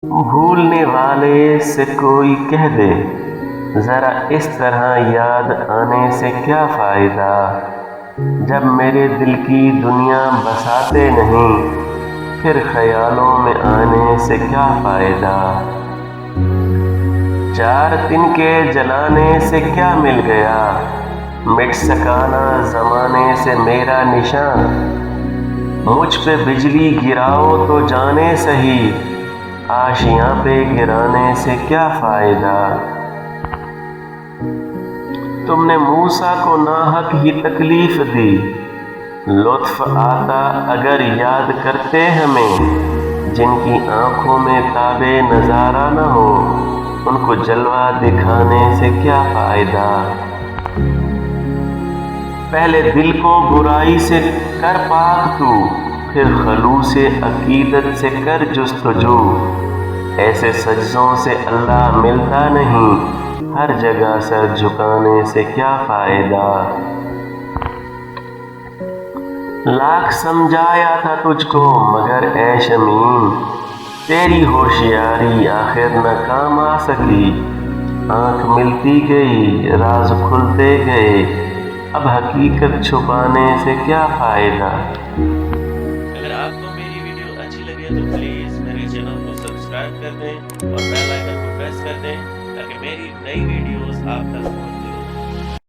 بھولنے والے سے کوئی کہہ دے ذرا اس طرح یاد آنے سے کیا فائدہ، جب میرے دل کی دنیا بساتے نہیں پھر خیالوں میں آنے سے کیا فائدہ۔ چار دن کے جلانے سے کیا مل گیا، مٹ سکانا زمانے سے میرا نشان، مجھ پہ بجلی گراؤ تو جانے سہی آشیاں پہ گرانے سے کیا فائدہ۔ تم نے موسیٰ کو ناحق ہی تکلیف دی، لطف آتا اگر یاد کرتے ہمیں، جن کی آنکھوں میں تاب نظارہ نہ ہو ان کو جلوہ دکھانے سے کیا فائدہ۔ پہلے دل کو برائی سے کر پاک تو، پھر خلوص عقیدت سے کر جستجو، ایسے سجدوں سے اللہ ملتا نہیں، ہر جگہ سر جھکانے سے کیا فائدہ۔ لاکھ سمجھایا تھا تجھ کو مگر اے شمیم، تیری ہوشیاری آخر نہ کام آ سکی، آنکھ ملتی گئی راز کھلتے گئے، اب حقیقت چھپانے سے کیا فائدہ۔ اگر آپ کو میری ویڈیو اچھی لگے تو پلیز میرے چینل کو سبسکرائب کر دیں اور بیل آئیکن کو پریس کر دیں تاکہ میری نئی ویڈیوز آپ تک پہنچیں۔